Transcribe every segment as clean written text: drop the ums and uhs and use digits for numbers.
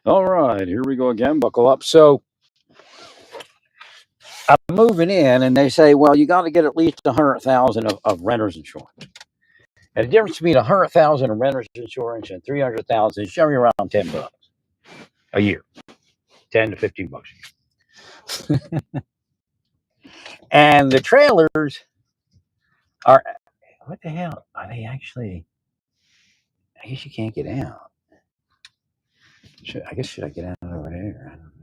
All right, here we go again. Buckle up. So I'm moving in, and they say, well, you got to get at least 100,000 of renter's insurance. And the difference between 100,000 of renter's insurance and 300,000 is generally around $10 a year, 10 to 15 bucks. And the trailers are what the hell are they actually? I guess you can't get out. Should I get out over there? I don't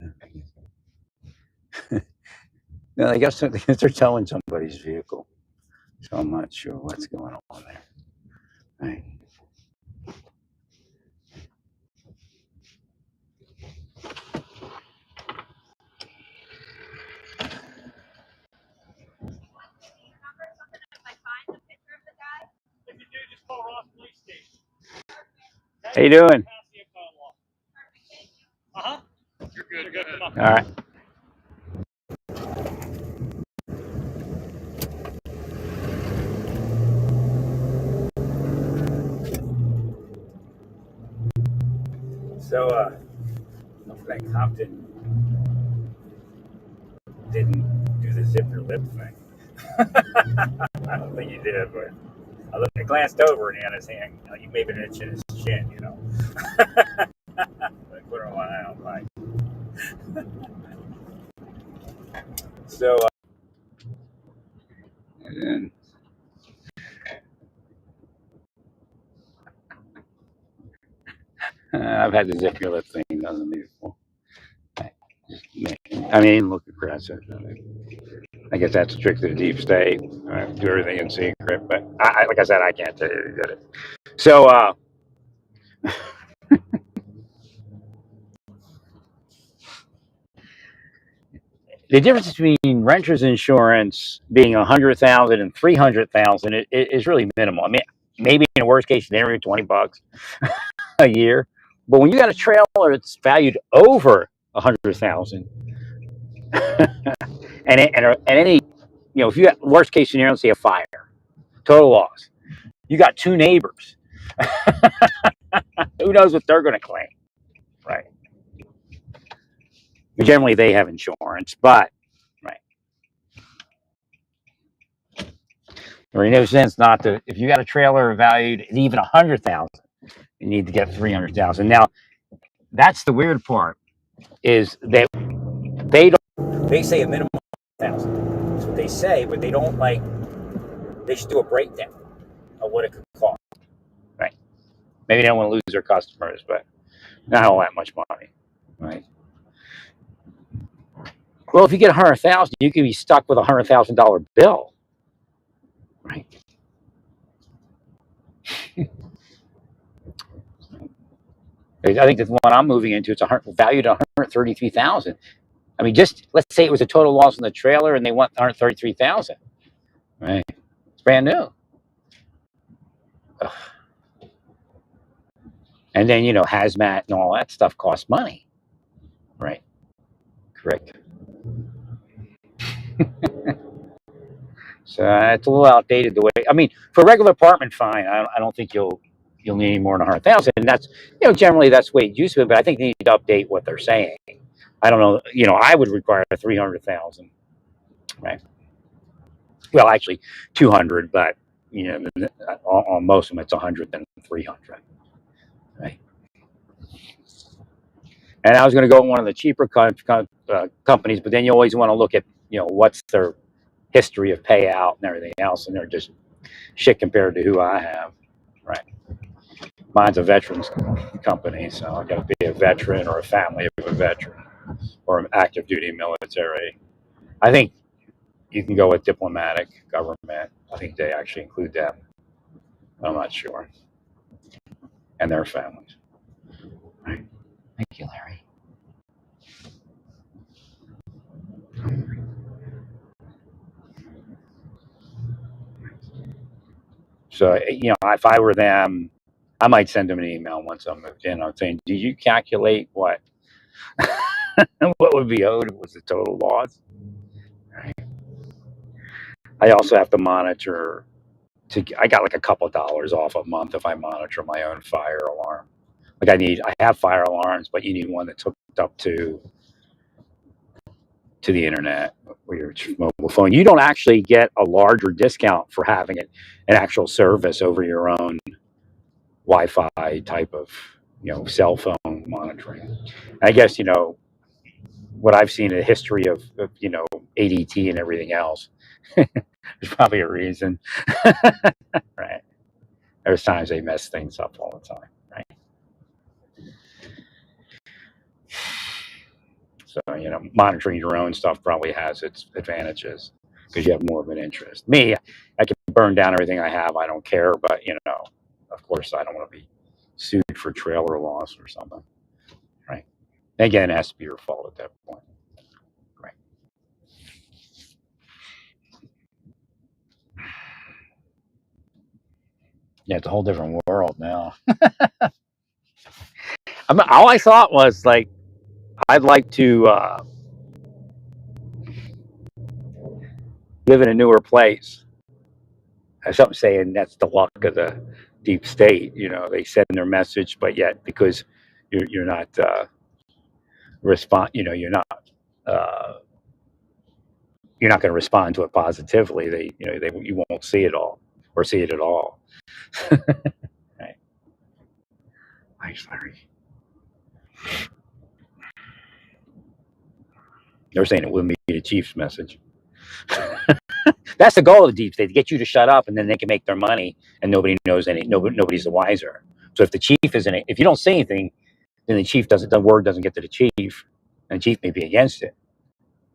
know. No, I guess they're towing somebody's vehicle, so I'm not sure what's going on there. Right. How you doing? You're good. All right. So, that cop didn't do the zip your lip thing. I don't think he did, but I glanced over and he had his hand. You may have been itching his chin, you know. I put on my out like. So, and then, I've had the zip your lip thing done before. I mean, look aggressive. I guess that's a trick to the deep state. Do everything in secret, but like I said, I can't tell you who did it. So, the difference between renter's insurance being 100,000 and 300,000 is really minimal. I mean, maybe in a worst case scenario, $20 a year. But when you got a trailer that's valued over 100,000, and any, if you got worst case scenario, say a fire, total loss, you got two neighbors. Who knows what they're going to claim, right? Generally, they have insurance, but right, there ain't no sense not to. If you got a trailer valued at even 100,000, you need to get 300,000. Now, that's the weird part is that they don't. They say a minimum of 1,000. That's what they say, but they don't like. They should do a breakdown of what it could cost. Right? Maybe they don't want to lose their customers, but not all that much money. Right? Well, if you get 100,000, you could be stuck with $100,000 bill. Right? I think the one I'm moving into, it's valued at 133,000. I mean, just let's say it was a total loss on the trailer, and they want 133,000. Right? It's brand new. Ugh. And then hazmat and all that stuff costs money. Right? Correct. So it's a little outdated the way. I mean, for a regular apartment, fine. I don't think you'll need any more than 100,000. And that's generally that's the way it used to be. But I think they need to update what they're saying. I don't know. I would require 300,000. Right. Well, actually, 200, but on most of them it's 100 then 300. Right. And I was going to go with one of the cheaper companies, but then you always want to look at what's their history of payout and everything else, and they're just shit compared to who I have. Right. Mine's a veterans company, so I got to be a veteran or a family of a veteran or an active duty military. I think you can go with diplomatic government. I think they actually include them. I'm not sure. And their families. Right. Thank you, Larry. So, if I were them, I might send them an email once I'm moved in. I'm saying, did you calculate what what would be owed if it was a total loss? Right. I also have to monitor. I got like a couple of dollars off a month if I monitor my own fire alarm. Like I have fire alarms, but you need one that's hooked up to the internet or your mobile phone. You don't actually get a larger discount for having an actual service over your own Wi-Fi type of cell phone monitoring. I guess what I've seen in the history of ADT and everything else. There's probably a reason, right? There's times they mess things up all the time, right? So monitoring your own stuff probably has its advantages because you have more of an interest. Me, I can burn down everything I have. I don't care, but of course, I don't want to be sued for trailer loss or something, right? Again, it has to be your fault at that point, right? Yeah, it's a whole different world now. All I thought was like, I'd like to live in a newer place. Something saying that's the luck of the deep state. They send their message, but yet because you're not uh, you're not going to respond to it positively. You won't see it all or see it at all. Right? Thanks, Larry. They're saying it wouldn't be the chief's message. That's the goal of the deep state, to get you to shut up, and then they can make their money, and nobody knows nobody's the wiser. So if the chief isn't, if you don't say anything, then the word doesn't get to the chief, and the chief may be against it.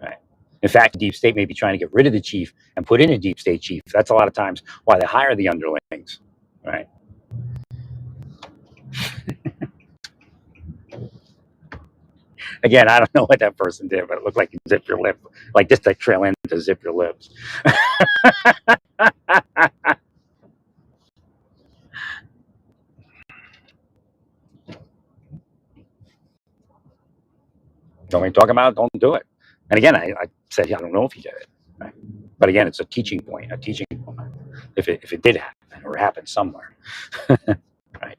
Right. In fact, the deep state may be trying to get rid of the chief and put in a deep state chief. That's a lot of times why they hire the underlings. Right. Again, I don't know what that person did, but it looked like you zipped your lip, like just like trail end to zip your lips. Don't we talk about it? Don't do it. And again, I said, I don't know if he did it. Right? But again, it's a teaching point, if it did happen or happened somewhere. Right.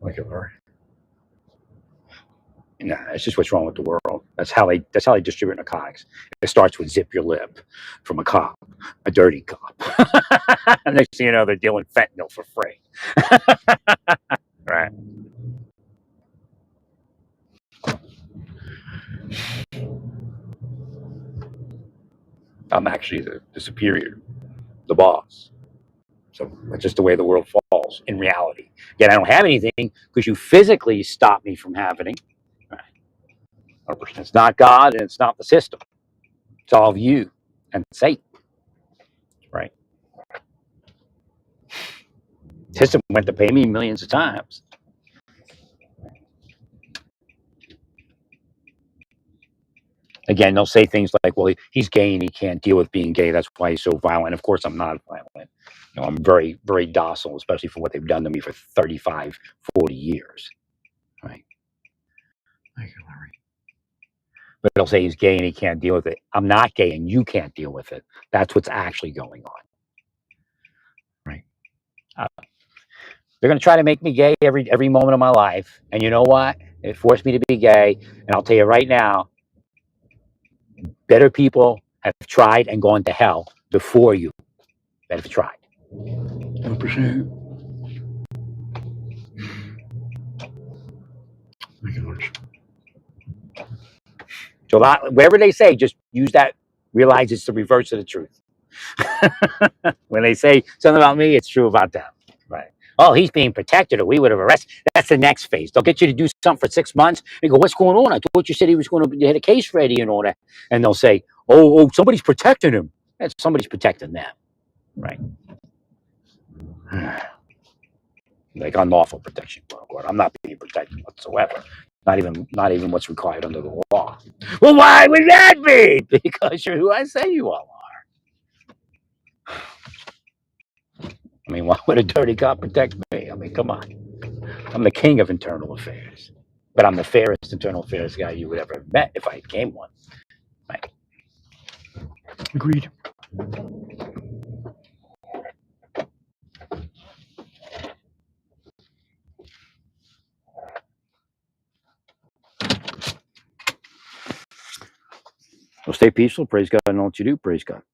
Look at her. No, it's just what's wrong with the world. That's how they distribute narcotics. It starts with zip your lip from a cop, a dirty cop. And next thing you know, they're dealing fentanyl for free. Right. I'm actually the superior, the boss. So that's just the way the world falls in reality. Yet I don't have anything because you physically stop me from having. Right. It's not God and it's not the system. It's all of you and Satan. Right. System went to pay me millions of times. Again, they'll say things like, well, he's gay and he can't deal with being gay. That's why he's so violent. Of course, I'm not violent. I'm very, very docile, especially for what they've done to me for 35, 40 years. Right. Thank you, Larry. But they'll say he's gay and he can't deal with it. I'm not gay and you can't deal with it. That's what's actually going on. Right. They're going to try to make me gay every moment of my life. And you know what? It forced me to be gay. And I'll tell you right now, better people have tried and gone to hell before you that have tried. 100%. So wherever they say, just use that, realize it's the reverse of the truth. When they say something about me, it's true about them. Right. Oh, he's being protected or we would have arrested. That's the next phase. They'll get you to do something for 6 months. And go, what's going on? I thought you said he was going to get a case ready and all that. And they'll say, oh, somebody's protecting him. And somebody's protecting them. Right. Like unlawful protection, quote unquote. I'm not being protected whatsoever. Not even what's required under the law. Well, why would that be? Because you're who I say you all are. I mean, why would a dirty cop protect me? I mean, come on. I'm the king of internal affairs. But I'm the fairest internal affairs guy you would ever have met if I became one. Right. Agreed. Well, stay peaceful. Praise God and all that you do. Praise God.